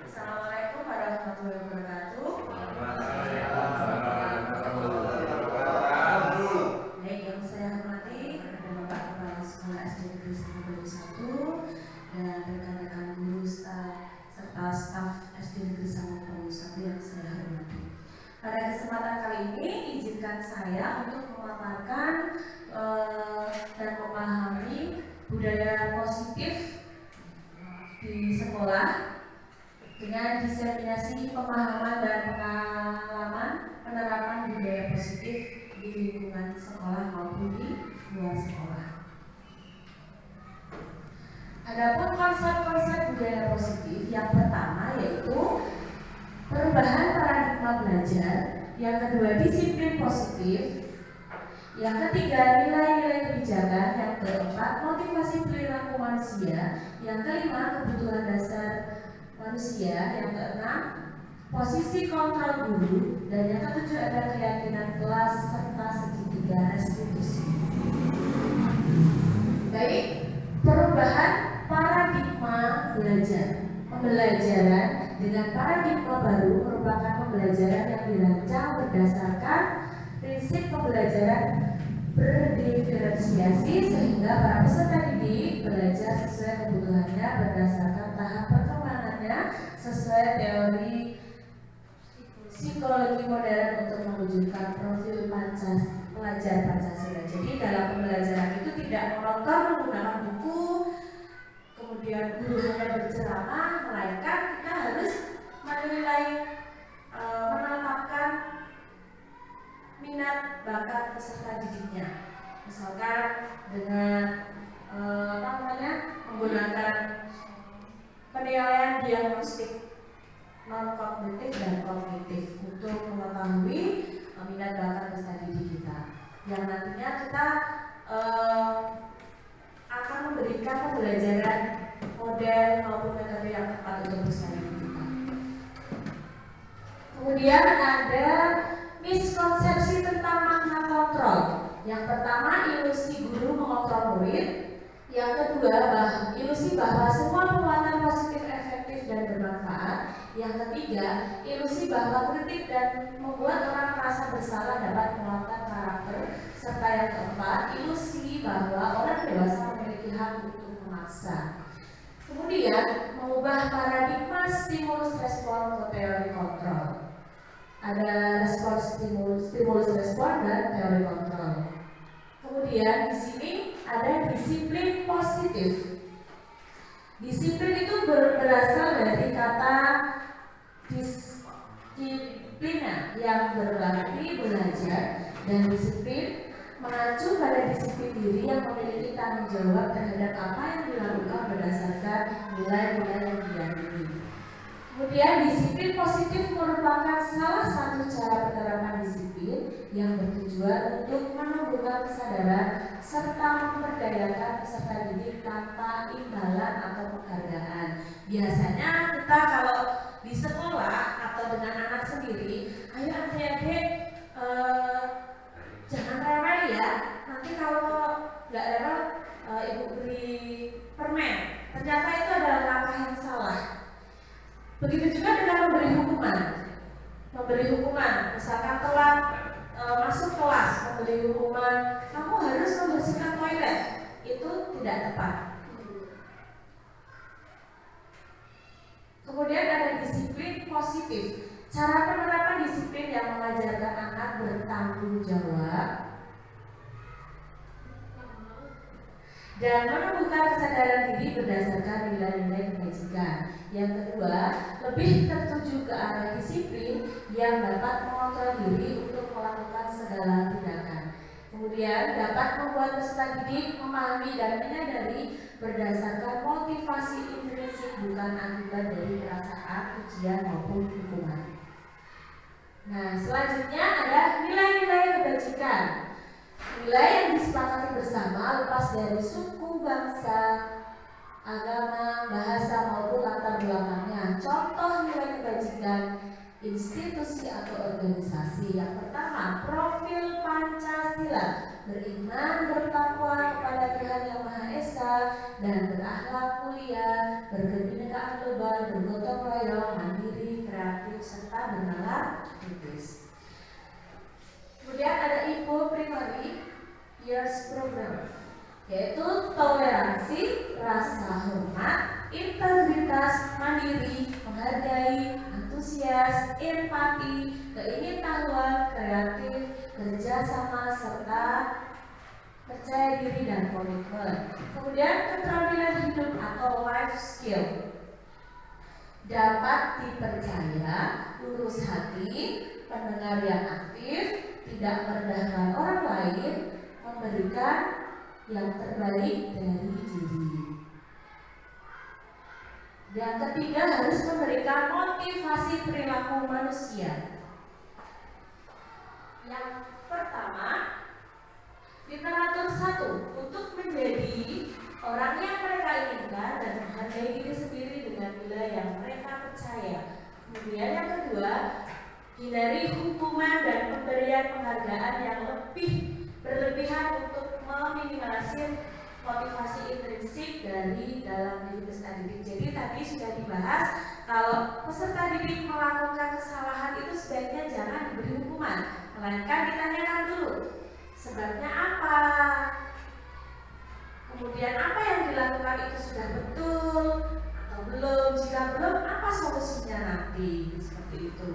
Assalamualaikum warahmatullahi wabarakatuh. Baik, yang saya hormati ada Bapak Kepala Sekolah SD Negeri 1 dan rekan-rekan guru serta staf SD Negeri 1 yang saya hormati. Pada kesempatan kali ini, izinkan saya untuk memaparkan dan memahami budaya positif di sekolah dengan diseminasi pemahaman dan pengalaman penerapan budaya positif di lingkungan sekolah maupun di luar sekolah. Adapun konsep-konsep budaya positif yang pertama yaitu perubahan paradigma belajar, yang kedua disiplin positif, yang ketiga nilai-nilai kebijakan, yang keempat motivasi perilaku manusia, yang kelima kebutuhan dasar manusia, yang keenam posisi kontrol guru, dan yang ketujuh ada keyakinan kelas serta segitiga restitusi. Baik, perubahan paradigma belajar. Pembelajaran dengan paradigma baru merupakan pembelajaran yang dirancang berdasarkan prinsip pembelajaran berdiferensiasi sehingga para peserta didik belajar sesuai kebutuhannya berdasarkan tahap perkembangannya sesuai teori psikologi modern untuk mewujudkan profil pelajar Pancasila. Jadi dalam pembelajaran itu tidak monoton menggunakan buku, kemudian guru hanya berceramah, melainkan kita harus menilai, menetapkan minat bakat peserta didiknya. Misalkan dengan menggunakan penilaian diagnostik non kognitif dan kognitif untuk mengetahui minat bakat peserta didik kita. Yang nantinya kita akan memberikan pembelajaran model maupun metode yang tepat untuk peserta didik kita. Kemudian ada miskonsepsi tentang makna kontrol. Yang pertama, ilusi guru mengontrol murid. Yang kedua, ilusi bahwa semua penguatan positif efektif dan bermanfaat. Yang ketiga, ilusi bahwa kritik dan membuat orang merasa bersalah dapat menguatkan karakter. Serta yang keempat, ilusi bahwa orang dewasa memiliki hak untuk memaksa. Kemudian, mengubah paradigma stimulus respon ke teori kontrol. Ada stimulus respon dan teori kontrol. Kemudian di sini ada disiplin positif. Disiplin itu berasal dari kata disiplina yang berarti belajar, dan disiplin mengacu pada disiplin diri yang memiliki tanggung jawab terhadap apa yang dilakukan berdasarkan nilai-nilai yang diyakini. Kemudian disiplin positif merupakan salah satu cara penerapan disiplin yang bertujuan untuk menumbuhkan kesadaran serta memperdayakan peserta didik tanpa imbalan atau penghargaan. Biasanya kita kalau di sekolah atau dengan anak sendiri, ayo adik-adik jangan rewel ya. Nanti kalau nggak rewel ibu beri permen. Ternyata itu adalah langkah yang salah. Begitu juga dengan memberi hukuman, misalkan telat masuk kelas, memberi hukuman, kamu harus membersihkan toilet, itu tidak tepat. Kemudian ada disiplin positif, cara penerapan disiplin yang mengajarkan anak bertanggung jawab dan menumbuhkan kesadaran diri berdasarkan nilai-nilai kebajikan. Yang kedua, lebih tertuju ke arah disiplin yang dapat mengontrol diri untuk melakukan segala tindakan. Kemudian dapat membuat peserta didik memahami dan menyadari berdasarkan motivasi intrinsik, bukan akibat dari perasaan, ujian maupun hukuman. Nah, selanjutnya ada nilai-nilai kebajikan. Nilai yang disepakati bersama lepas dari suku, bangsa, agama, bahasa maupun latar belakangnya. Contoh nilai kebajikan institusi atau organisasi. Yang pertama, profil Pancasila, beriman, bertakwa kepada Tuhan Yang Maha Esa, dan berakhlak mulia, berkebinekaan kebinekaan global, bergotong royong, mandiri, kreatif, serta bernalar kritis. Kemudian ada Info Primary Years Program, yaitu toleransi, rasa hormat, integritas, mandiri, menghargai, antusias, empati, keingintahuan, kreatif, kerjasama, serta percaya diri dan komitmen. Kemudian keterampilan hidup atau life skill, dapat dipercaya, lurus hati, pendengar yang aktif, tidak merendahkan orang lain, memberikan yang terbaik dari diri. Yang ketiga, harus memberikan motivasi perilaku manusia. Yang pertama, literatur 1, untuk menjadi orang yang mereka inginkan dan menghargai diri sendiri dengan nilai yang mereka percaya. Kemudian yang kedua, hindari hukuman dan pemberian penghargaan yang lebih berlebihan untuk meminimalisir motivasi intrinsik dari dalam diri peserta didik. Jadi tadi sudah dibahas, kalau peserta didik melakukan kesalahan itu sebaiknya jangan diberi hukuman, melainkan ditanyakan dulu sebabnya apa, kemudian apa yang dilakukan itu sudah betul atau belum, jika belum apa solusinya nanti, seperti itu.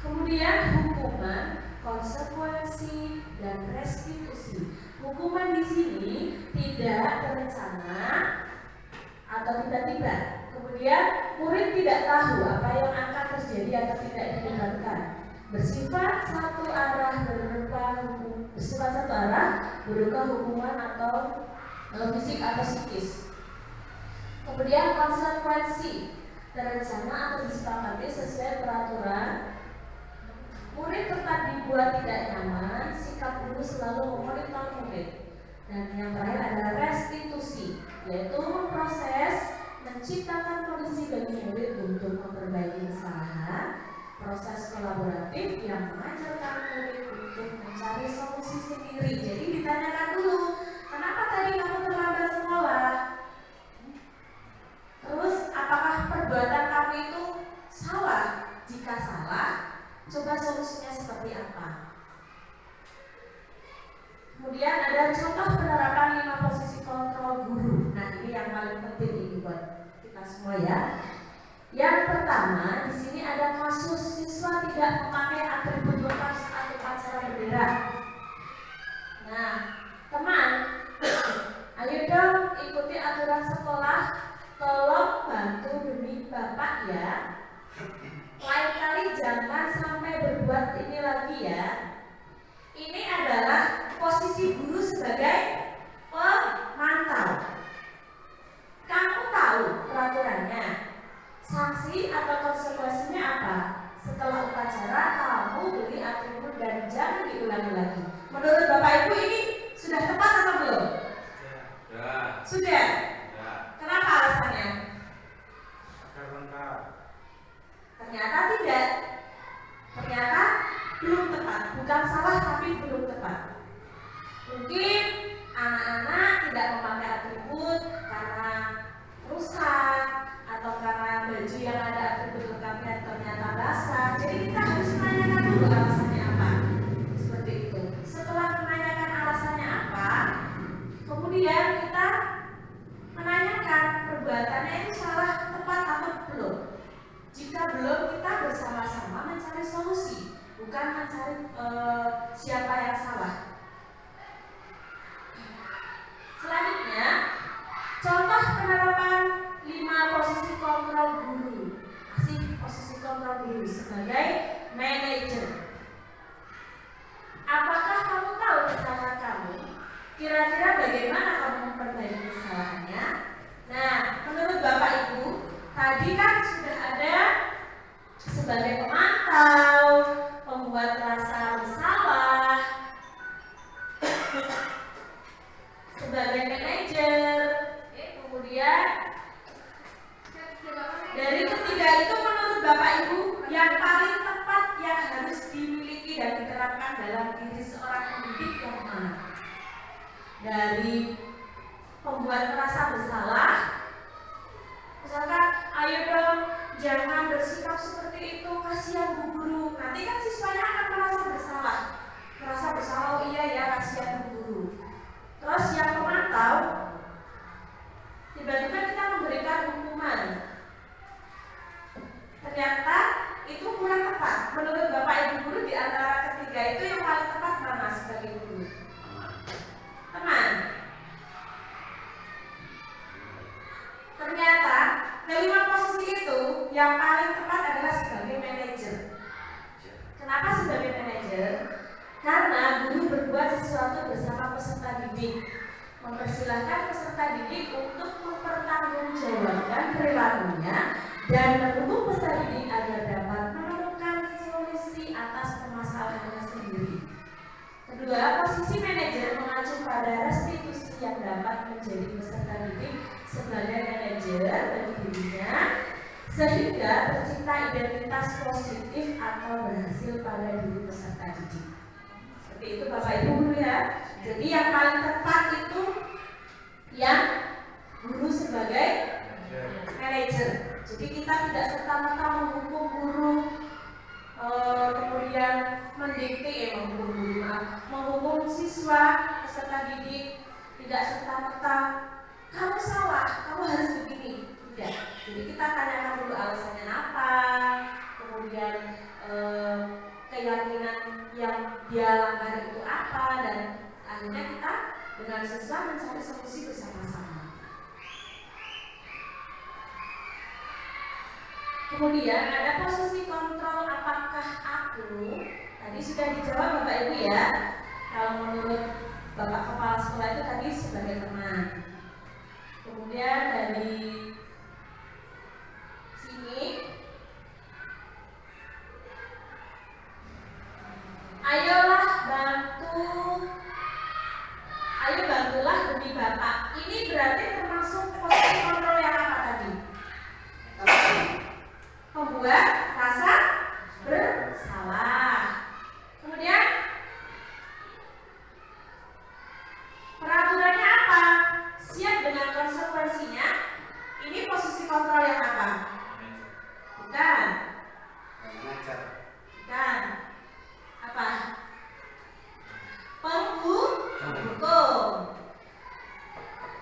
Kemudian hukuman, konsekuensi, dan restitusi. Hukuman di sini tidak terencana atau tiba-tiba. Kemudian murid tidak tahu apa yang akan terjadi atau tidak dilakukan. Bersifat satu arah berupa hukuman atau fisik atau psikis. Kemudian konsekuensi, terencana atau disepakati sesuai peraturan. Murid tetap dibuat tidak nyaman, sikap guru selalu memonitor murid. Dan yang terakhir adalah restitusi, yaitu memproses, menciptakan kondisi bagi murid untuk memperbaiki kesalahan, proses kolaboratif yang mengajarkan murid untuk mencari solusi sendiri. Jadi ditanyakan dulu, kenapa tadi kamu terlambat sekolah? Terus apakah perbuatan kamu itu salah? Jika salah, coba solusinya seperti apa? Kemudian ada contoh penerapan 5 posisi kontrol guru. Nah, ini yang paling penting ini buat kita semua ya. Yang pertama, di sini ada kasus siswa tidak memakai atribut lengkap saat upacara bendera. Nah, teman, ayo dong ikuti aturan sekolah. Tolong bantu demi Bapak ya. Lain kali jangan sampai berbuat ini lagi ya. Ini adalah posisi guru sebagai pemantau. Kamu tahu peraturannya, sanksi atau konsekuensinya apa? Setelah upacara kamu beli atribut dan jangan diulangi lagi. Menurut Bapak Ibu ini sudah tepat atau belum? Sudah. Kenapa alasannya? Agar lengkap. Ternyata tidak. Ternyata belum tepat. Bukan salah tapi belum tepat. Mungkin anak-anak tidak memakai atribut karena rusak atau karena baju yang ada atribut lengkapnya ternyata basah. Jadi kita harus menanyakan dulu alasannya apa. Seperti itu. Setelah menanyakan alasannya apa, kemudian kita menanyakan perbuatannya itu salah, tepat atau belum. Jika belum, kita bersama-sama mencari solusi, bukan mencari siapa yang salah. Selanjutnya, contoh penerapan 5 posisi kontrol guru. Masih posisi kontrol guru sebagai manajer. Apakah kamu tahu kesalahan kamu? Kira-kira bagaimana kamu memperbaiki kesalahannya? Nah, menurut Bapak Ibu, tadi kan sudah ada sebagai pemantau, pembuat rasa bersalah, sebagai manajer, kemudian dari ketiga itu menurut Bapak Ibu yang paling tepat yang harus dimiliki dan diterapkan dalam diri seorang pendidik yang mana? Dari pembuat rasa bersalah, Misalkan, ayo dong, jangan bersikap seperti itu, kasihan Bu Guru. Nanti kan siswanya akan merasa bersalah, oh iya ya, kasihan Bu Guru. Terus yang memantau, tiba-tiba kita memberikan hukuman. Ternyata itu kurang tepat. Menurut Bapak Ibu Guru, di antara ketiga itu yang paling tepat mana sebagai guru? Teman. Ternyata kelima posisi itu yang paling tepat adalah sebagai manajer. Kenapa sebagai manajer? Karena guru berbuat sesuatu bersama peserta didik, mempersilahkan peserta didik untuk mempertanggungjawabkan perilakunya dan mendukung peserta didik agar dapat menemukan solusi atas permasalahannya sendiri. Kedua, posisi manajer mengacu pada restitusi yang dapat menjadi peserta didik sebagai manajer bagi dirinya, sehingga tercipta identitas positif atau berhasil pada diri peserta didik. Seperti itu Bapak Ibu Guru ya. Jadi yang paling tepat itu yang guru sebagai manajer. Jadi kita tidak serta-merta menghukum guru, kemudian menghukum siswa peserta didik, tidak serta-merta kamu salah, kamu harus begini. Tidak. Jadi kita tanyakan dulu alasannya apa, kemudian keyakinan yang dia langgar itu apa, dan akhirnya kita dengan siswa mencari solusi bersama-sama. Kemudian ada posisi kontrol, apakah aku, tadi sudah dijawab Bapak Ibu ya. Kalau menurut Bapak Kepala Sekolah itu tadi sebagai teman. Kemudian dari sini, bantulah demi Bapak. Ini berarti termasuk posisi kontrol yang apa tadi? Membuat rasa bersalah. Kemudian peraturannya apa? Siap dengan konsekuensinya. Ini posisi kontrol yang apa? Bukan. Bukan. Apa? Penghukum.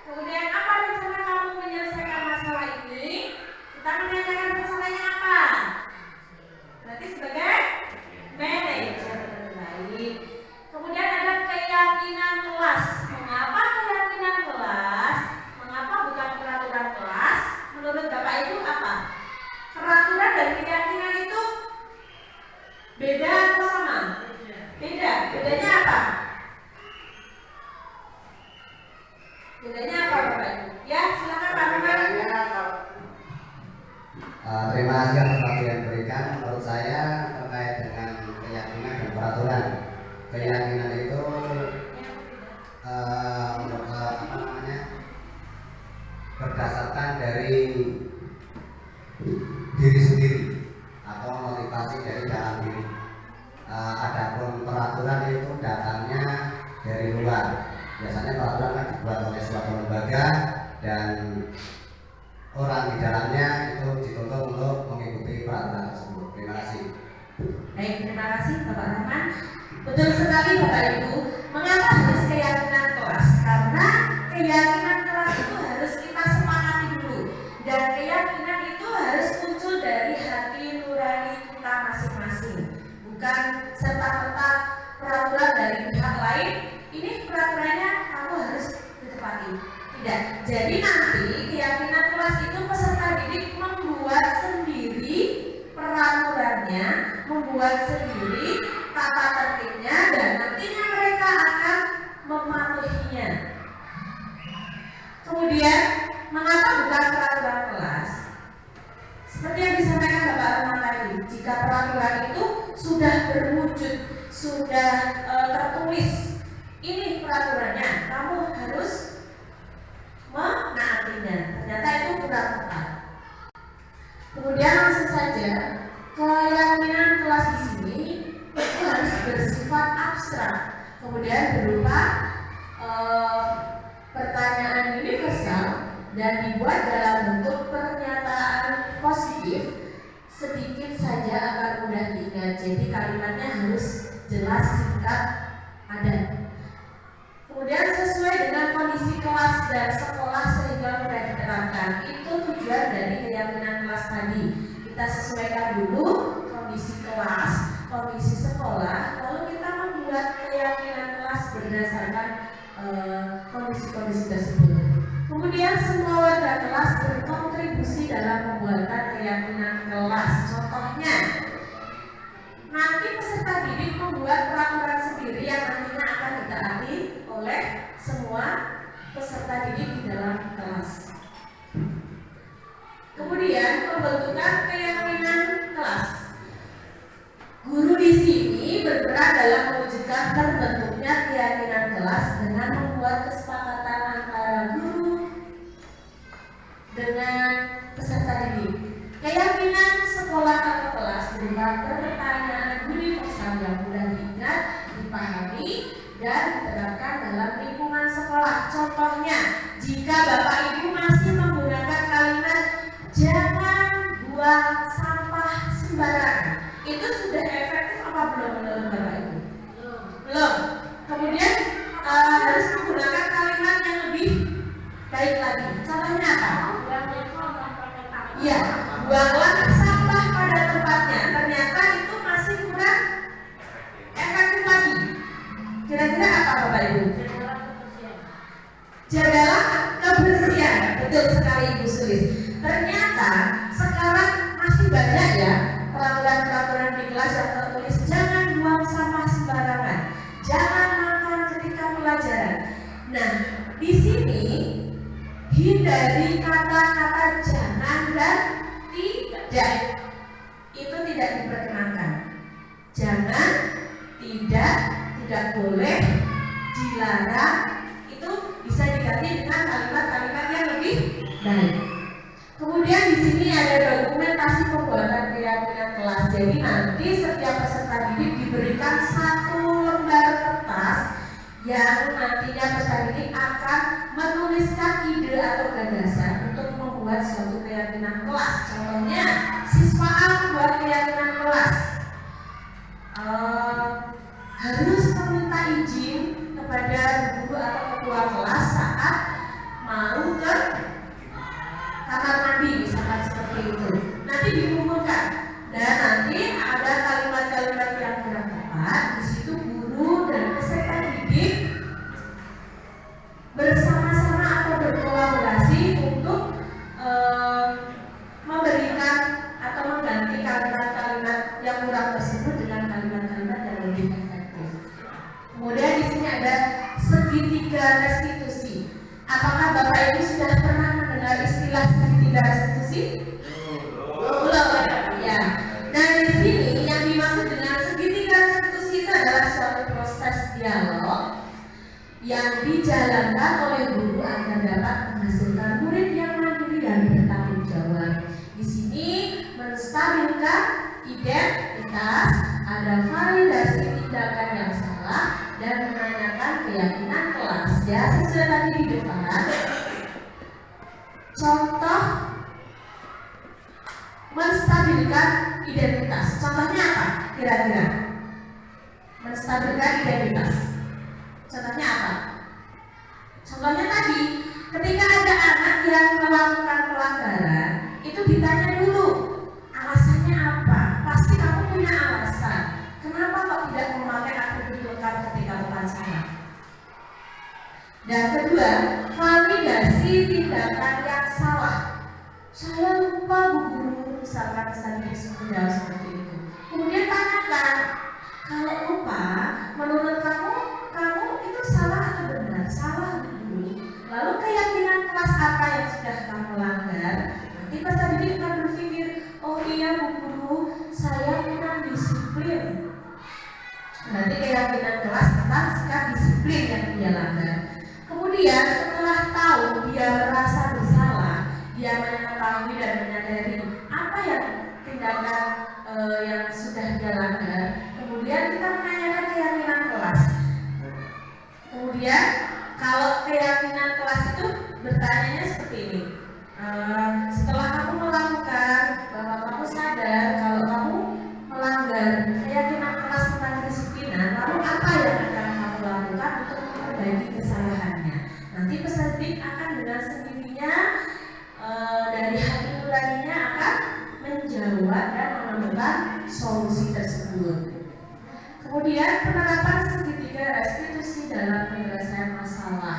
Kemudian apa rencana kamu menyelesaikan masalah ini? Kita menanyakan rencananya apa? Berarti sebagai manajer. Baik. Kemudian ada keyakinan kelas. Mengapa keyakinan kelas? Mengapa bukan peraturan kelas? Menurut Bapak Ibu apa? Peraturan dan keyakinan itu beda atau sama? Beda. Bedanya apa? Bedanya apa Bapak Ibu? Ya, silakan Pak Firman. Terima kasih atas waktu yang diberikan. Menurut saya terkait dengan keyakinan dan peraturan. Keyakinan itu berdasarkan dari diri sendiri atau motivasi dari dalam diri. Adapun peraturan itu datangnya dari luar. Biasanya peraturan kan dibuat oleh suatu lembaga dan orang di dalamnya itu dituntut untuk mengikuti peraturan tersebut. Terima kasih. Baik, terima kasih Bapak Rahman. Betul sekali Bapak Ibu. Mengapa harus keyakinan kelas? Karena keyakinan kelas itu harus kita sepakati dulu, dan keyakinan itu harus muncul dari hati nurani kita masing-masing, bukan serta-merta peraturan dari pihak lain. Ini peraturannya kamu harus ditepati. Tidak. Jadi nanti keyakinan kelas itu peserta didik membuat sendiri peraturannya, membuat sendiri tata tertibnya, dan nantinya mereka akan mematuhinya. Kemudian, mengapa bukan peraturan kelas? Seperti yang disampaikan Bapak Rahman tadi, jika peraturan itu sudah berwujud, sudah tertulis, ini peraturannya, kamu harus menaatinya. Ternyata itu kurang tepat. Kemudian langsung saja, keyakinan kelas di sini itu harus bersifat abstrak, kemudian berupa pertanyaan universal dan dibuat dalam bentuk pernyataan positif, sedikit saja agar mudah diingat. Jadi kalimatnya harus jelas, singkat, padat. Kemudian sesuai dengan kondisi kelas dan sekolah sehingga mudah diterapkan. Itu tujuan dari keyakinan kelas tadi. Kita sesuaikan dulu kondisi kelas, kondisi sekolah, lalu kita membuat keyakinan kelas berdasarkan kondisi-kondisi tersebut. Kemudian semua warga kelas berkontribusi dalam pembuatan keyakinan kelas. Contohnya, nanti peserta didik membuat peraturan sendiri yang nantinya akan ditaati oleh semua peserta didik di dalam kelas. Kemudian pembentukan keyakinan kelas. Guru di sini berperan dalam mewujudkan terbentuknya keyakinan kelas dengan membuat kesepakatan antara guru dengan peserta didik. Keyakinan sekolah atau kelas berupa pertanyaan universal yang mudah diingat, dipahami, dan diterapkan dalam lingkungan sekolah. Contohnya, jika Bapak Ibu masih menggunakan kalimat jangan buang sampah sembarangan, itu sudah efektif apa belum menurut Bapak Ibu? Belum. Kemudian harus menggunakan kalimat yang lebih baik lagi. Contohnya apa? Iya, buanglah sampah pada tempatnya. Ternyata itu masih kurang efektif lagi. Kira-kira apa Bapak Ibu? Jagalah kebersihan. Betul sekali Ibu Sulis. Ternyata sekarang masih banyak ya peraturan-peraturan di kelas yang tertulis jangan buang sampah sembarangan, jangan makan ketika pelajaran. Nah, di sini hindari kata-kata jangan dan tidak. Itu tidak diperkenankan. Jangan, tidak boleh, dilarang. Itu bisa diganti dengan kalimat-kalimat yang lebih baik. Kemudian di sini ada dokumentasi pembuatan keyakinan kelas. Jadi nanti setiap peserta didik diberikan satu lembar kertas yang nantinya peserta didik akan menuliskan ide atau gagasan untuk membuat suatu keyakinan kelas. Contohnya, siswa A membuat keyakinan kelas harus meminta izin kepada guru atau ketua kelas saat mau ke kamar mandi, misalkan seperti itu. Nanti dikumpulkan dan nanti ada kalimat-kalimat yang kurang tepat. Di situ guru dan peserta didik bersama-sama atau berkolaborasi untuk memberikan atau mengganti kalimat-kalimat yang kurang tersebut dengan kalimat-kalimat yang lebih efektif. Kemudian di sini ada segitiga restitusi. Apakah Bapak Ibu sudah pernah mendengar istilah segitiga restitusi? Belum. Ya. Nah, di sini yang dimaksud dengan segitiga restitusi itu adalah suatu proses dialog yang dijalankan oleh guru agar dapat menghasilkan murid yang mandiri dan bertanggung jawab. Di sini menstabilkan identitas, ada validasi tindakan yang salah, dan menanyakan keyakinan kelas. Ya, sesuai tadi di depan. Contoh menstabilkan identitas. Contohnya apa? Kira-kira menstabilkan identitas. Contohnya apa? Contohnya tadi, ketika ada anak yang melakukan pelanggaran, itu ditanya dulu alasannya apa. Pasti kamu punya alasan. Kenapa kok tidak memakai atribut lengkap ketika upacara? Dan kedua, validasi tindakan yang salah. Saya lupa Bu Guru, misalkan tadi menjawab seperti itu. Kemudian tanyakan, kalau lupa, menurut kamu itu salah atau benar? Salah Bu Guru. Lalu keyakinan kelas apa yang sudah kamu langgar? Nanti peserta didik akan berpikir, oh iya Bu Guru, saya kurang disiplin. Nanti keyakinan kelas tentang sikap disiplin yang dia langgar. Kemudian setelah tahu dia merasa bersalah, dia mengetahui dan menyadari apa yang tindakan yang sudah dia langgar. Kemudian kita menanyakan keyakinan kelas. Kemudian kalau keyakinan kelas itu bertanya seperti ini. Setelah kamu melakukan, bahwa kamu sadar kalau kamu melanggar keyakinan kelas tentang kedisiplinan, lalu apa yang akan kamu lakukan untuk memperbaiki kesalahannya? Nanti peserta didik akan dengan sendirinya dari hati nuraninya akan menjawab dan menemukan solusi tersebut. Kemudian penerapan segitiga restitusi dalam penyelesaian masalah.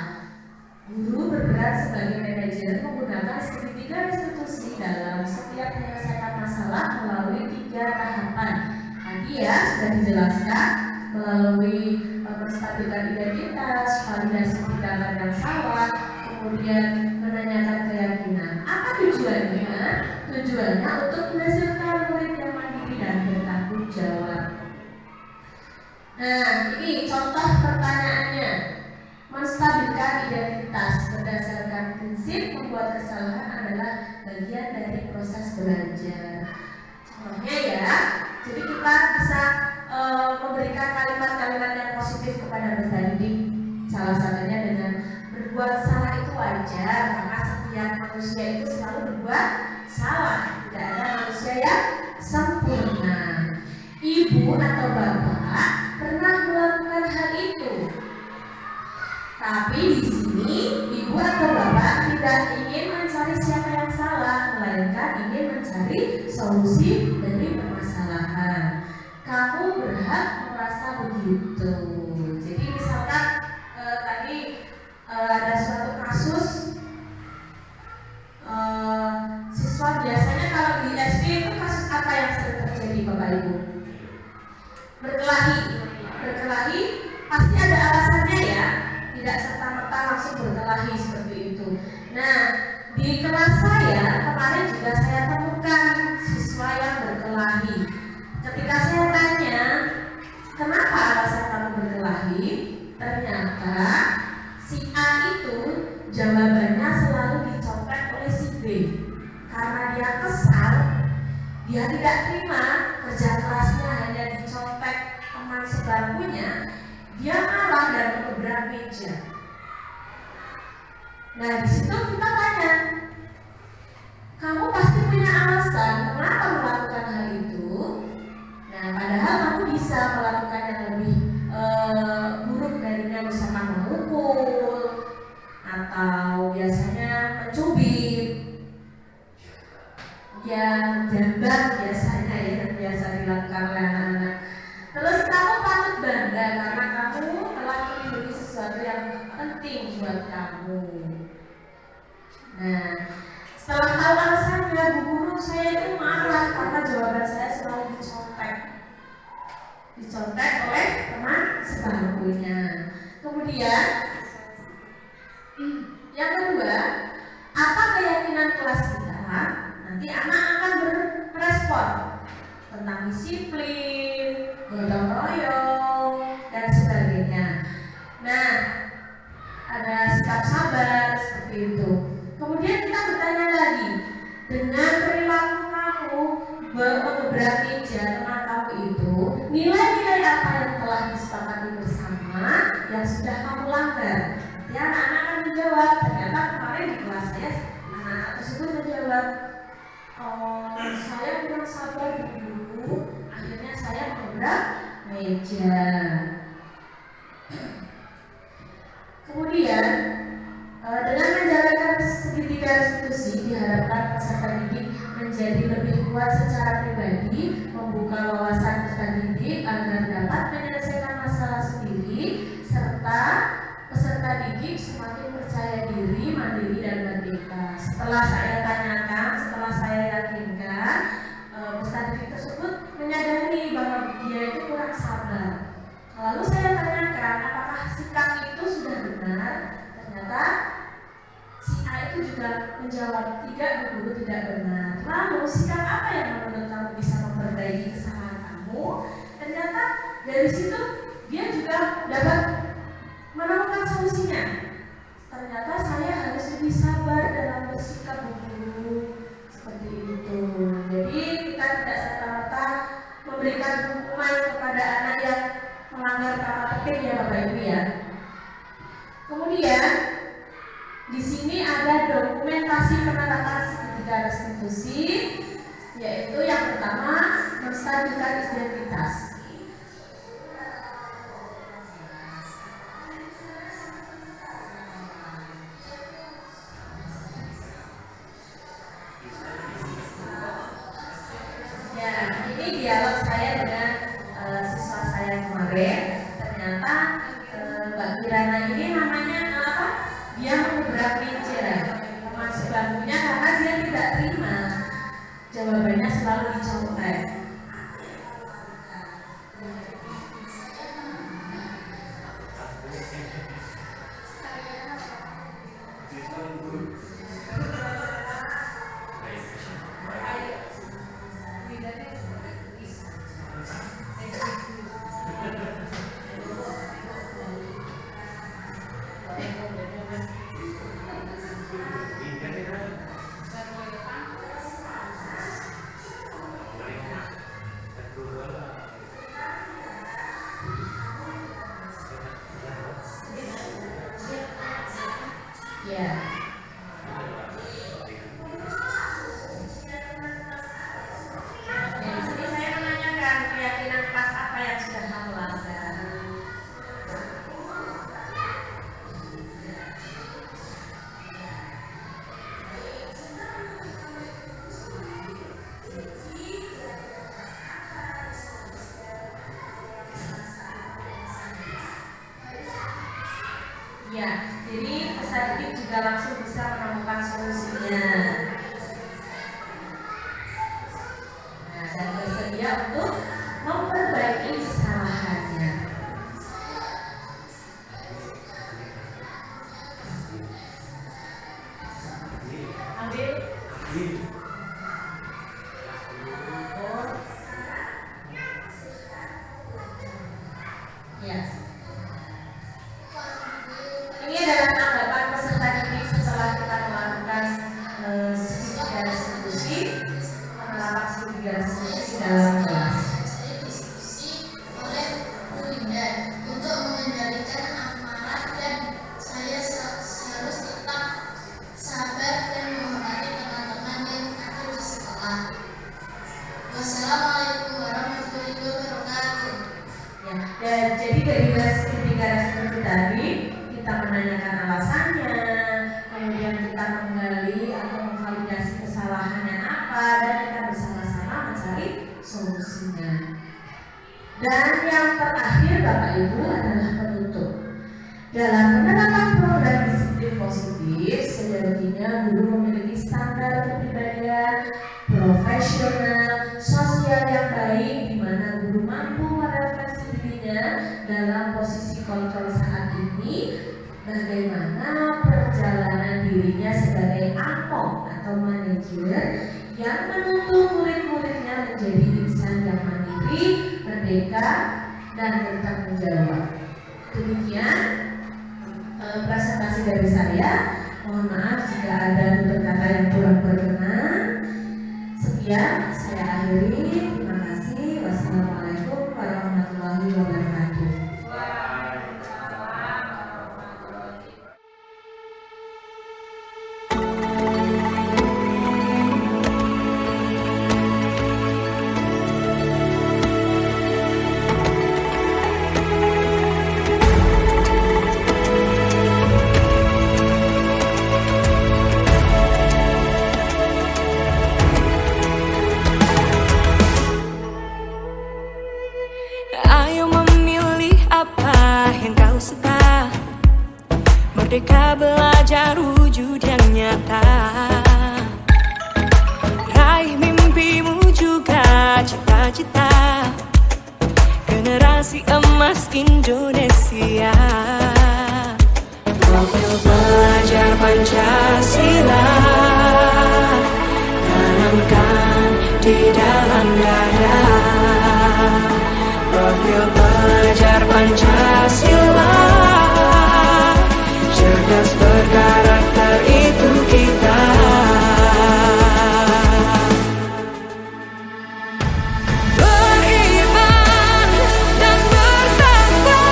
Guru berperan sebagai manajer menggunakan segitiga restitusi dalam setiap penyelesaian masalah melalui 3 tahapan. Tadi ya sudah dijelaskan, melalui menstabilkan identitas, validasi tindakan yang salah, kemudian menanyakan keyakinan. Apa tujuannya? Tujuannya untuk menghasilkan murid yang mandiri dan bertanggung jawab. Nah, ini contoh pertanyaannya. Menstabilkan identitas berdasarkan prinsip membuat kesalahan adalah bagian dari proses belajar. Contohnya ya, jadi kita bisa memberikan kalimat-kalimat yang positif kepada peserta didik. Salah satunya dengan berbuat salah itu wajar, karena setiap manusia itu selalu berbuat salah. Tidak ada manusia yang sempurna. Ibu atau bapak pernah melakukan hal itu. Tapi di sini ibu atau bapak tidak ingin mencari siapa yang salah, melainkan ingin mencari solusi dari permasalahan. Kamu berhak merasa begitu. Jadi misalkan tadi ada suatu kasus siswa, biasanya kalau di SD itu kasus apa yang sering terjadi Bapak Ibu? Berkelahi pasti ada alasannya ya. Tidak serta-merta langsung berkelahi seperti itu. Nah, di kelas saya kemarin juga saya temukan siswa yang berkelahi. Ketika saya tanya, kenapa alasan kamu berkelahi? Ternyata si A itu jawabannya selalu dicontek oleh si B. Karena dia kesal, dia tidak terima kerja kerasnya hanya dicontek teman sebangkunya. Dia marah dan mengebrak meja. Nah, di situ kita tanya, kamu pasti punya alasan kenapa melakukan hal itu. Nah, padahal kamu bisa melakukan yang lebih buruk darinya, misalkan memukul atau biasanya mencubit, yang jamban biasanya yang biasa dilakukan oleh anak-anak. Terus kamu patut bangga karena kamu telah melindungi sesuatu yang penting buat kamu. Nah, setelah tahu alasannya, bu guru saya itu marah karena jawaban saya selalu dicontek oleh teman sebangkunya. Kemudian yang kedua, apa keyakinan kelas kita? Nanti anak akan berespon tentang disiplin, gotong royong, dan sebagainya. Nah, ada sikap sabar seperti itu. Kemudian kita bertanya lagi, dengan perilaku kamu mengebrak meja teman kamu itu, nilai-nilai apa yang telah disepakati bersama yang sudah kamu langgar? Ya, anak-anak akan menjawab. Ternyata kemarin di kelas saya anak-anak tersebut menjawab, saya kurang sabar dulu, akhirnya saya mengebrak meja. Kemudian dengan menjalankan segitiga restitusi diharapkan peserta didik menjadi lebih kuat secara pribadi, membuka wawasan peserta didik agar dapat menyelesaikan masalah sendiri, serta peserta didik semakin percaya diri, mandiri, dan merdeka. Setelah saya tanyakan, setelah saya yakinkan, peserta didik tersebut menyadari bahwa dia itu kurang sabar. Lalu saya tanyakan, apakah sikap itu sudah benar? Ternyata si A itu juga menjawab, tidak, bu guru, tidak benar. Lalu sikap apa yang menurut kamu bisa memperbaiki kesalahan kamu? Ternyata dari situ dia juga dapat menemukan solusinya. Ternyata saya harus lebih sabar dalam bersikap, bu guru, seperti itu. Jadi kita tidak serta-merta memberikan hukuman kepada anak yang melanggar tata tertib ya Bapak Ibu ya. Kemudian Di sini ada dokumentasi penerapan segitiga restitusi, yaitu yang pertama menstabilkan identitas. Ya, ini dialog saya dengan siswa saya kemarin. Ternyata Mbak Kirana ini namanya apa? Dia mengebrak meja termasuk bangkunya karena dia tidak terima. Jawabannya selalu dicontek. Ya. Di sini saya menanyakan keyakinan kelas apa yang sudah kamu lakukan. Ya, jadi pesan ini juga langsung bisa menemukan solusinya. Nah, dan bersedia untuk memperbaiki kesalahannya. Ambil. Ya. Ini adalah tanggapan peserta didik setelah kita melakukan segitiga restitusi, penerapan segitiga restitusi dalam kelas. Diskusi oleh Bu Linda untuk mengendalikan amarah dan saya harus tetap sabar dan menghormati teman-teman yang ada di sekolah. Wassalamualaikum warahmatullahi wabarakatuh. Ya, dan jadi dari segitiga restitusi tadi kita menanyakan alasannya, kemudian kita menggali atau memvalidasi kesalahannya apa, dan kita bersama-sama mencari solusinya. Dan yang terakhir Bapak Ibu adalah penutup. Dalam penerapan program disiplin positif, sejatinya guru memiliki standar kepribadian profesional, sosial yang baik, di mana guru mampu merefleksi dirinya dalam posisi kontrol saat ini, bagaimana perjalanan dirinya sebagai among atau manajer yang menuntun murid-muridnya menjadi insan yang mandiri, merdeka, dan bertanggung jawab. Demikian presentasi dari saya. Mohon maaf jika ada tutur kata yang kurang berkenan. Sekian saya akhiri. Terima kasih. Wassalamualaikum warahmatullahi wabarakatuh. Merdeka belajar wujud yang nyata. Raih mimpimu juga cita-cita. Generasi emas Indonesia. Profil pelajar Pancasila tanamkan di dalam dada. Profil pelajar Pancasila cerdas berkarakter itu kita. Beriman dan bertakwa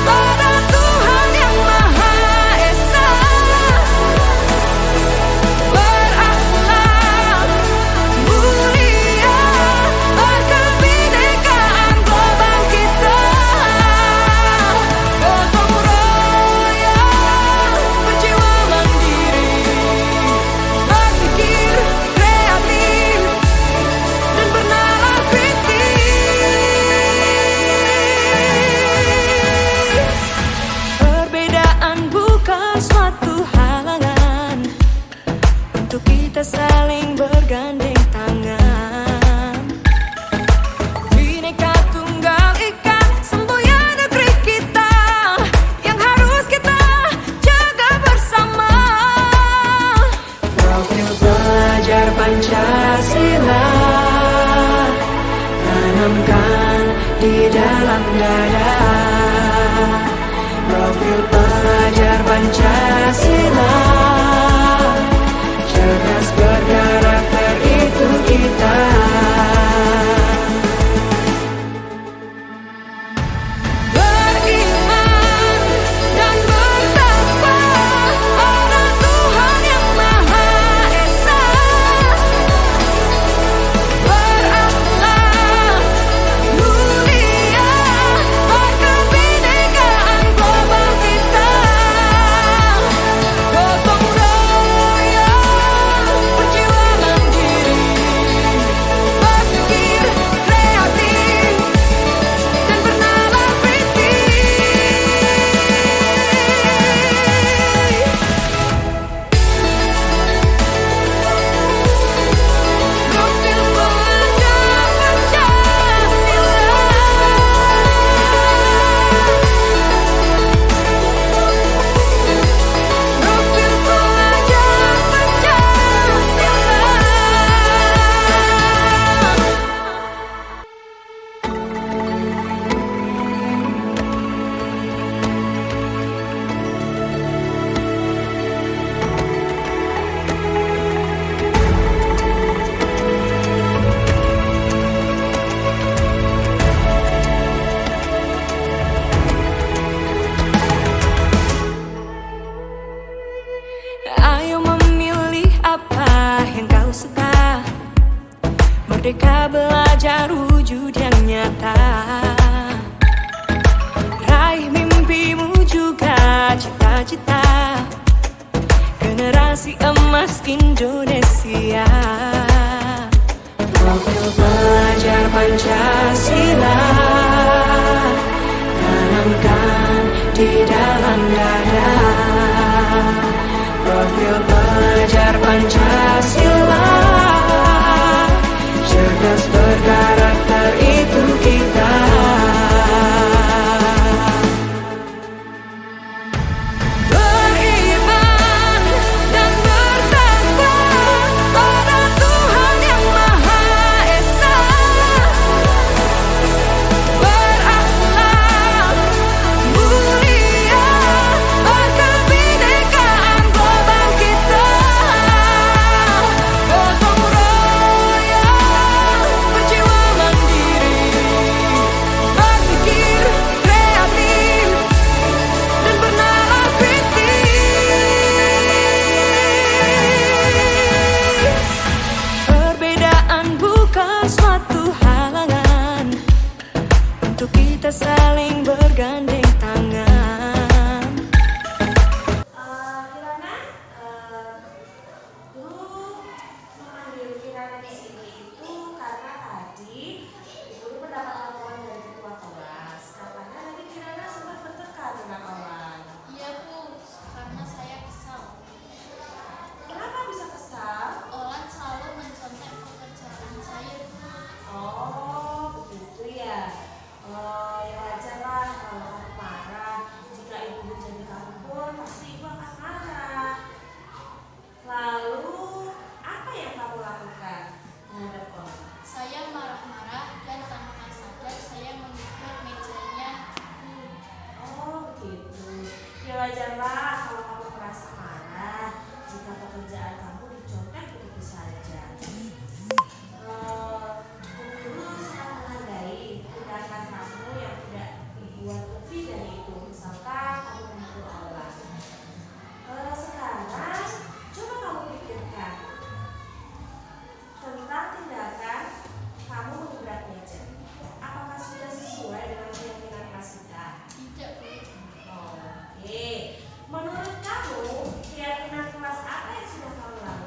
pada Tuhan yang Maha Esa. Profil pelajar Pancasila, cerdas berkarakter itu kita. Ayo memilih apa yang kau suka. Merdeka belajar wujud yang nyata. Raih mimpimu juga cita-cita. Generasi emas Indonesia. Profil pelajar Pancasila, tanamkan di dalam dada. Profil pelajar Pancasila, cerdas berkarakter itu kita. Beriman dan bertakwa pada Tuhan Yang Maha Esa. Berakhlak mulia, berkebinekaan global kita. Gotong royong, berjiwa mandiri, berpikir kreatif dan bernalar kritis. Perbedaan bukan suatu halangan untuk kita saling bergandeng tangan. Kirana, guru memanggil Kirana di sini itu karena tadi guru mendapat laporan dari ketua kelas. Katanya tadi Kirana sempat bertengkar dengan Olan. Iya Bu, karena saya kesal. Kenapa bisa kesal? Olan selalu mencontek pekerjaan saya Bu. Oh, begitu ya. Ya wajar lah kalau kamu marah. Jika ibu menjadi kamu pun pasti ibu akan marah. Lalu apa yang kamu lakukan terhadap Olan? Saya marah-marah dan tanpa sadar saya menggigit mejanya. Oh begitu. Ya wajarlah kalau kamu merasa marah jika pekerjaan kamu dicontek begitu saja. Guru sangat menghargai tindakan kamu yang tidak dibuat lebih dari itu. Misalkan kamu memukul Allah. Sekarang coba kamu pikirkan tentang tindakan kamu mengebrak meja. Apakah sudah sesuai dengan keyakinan kelas kita? Tidak Bu. Oke. Menurut kamu keyakinan kelas apa yang sudah kamu lakukan?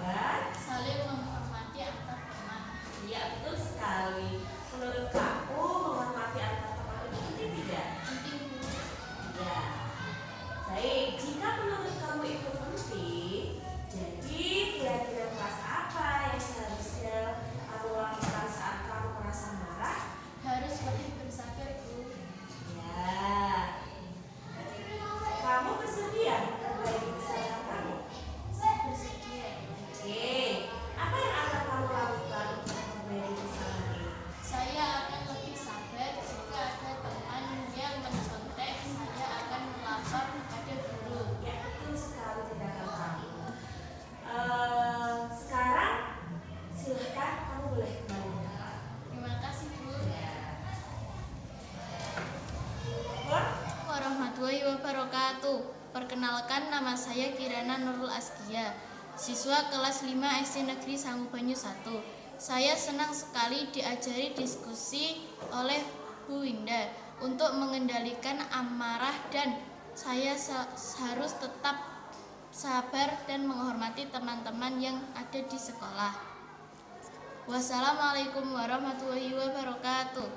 warahmatullahi wabarakatuh. Perkenalkan, nama saya Kirana Nurul Askia, siswa kelas 5 SD Negeri Sangubanyu 1. Saya senang sekali diajari diskusi oleh Bu Winda untuk mengendalikan amarah dan saya harus tetap sabar dan menghormati teman-teman yang ada di sekolah. Wassalamualaikum warahmatullahi wabarakatuh.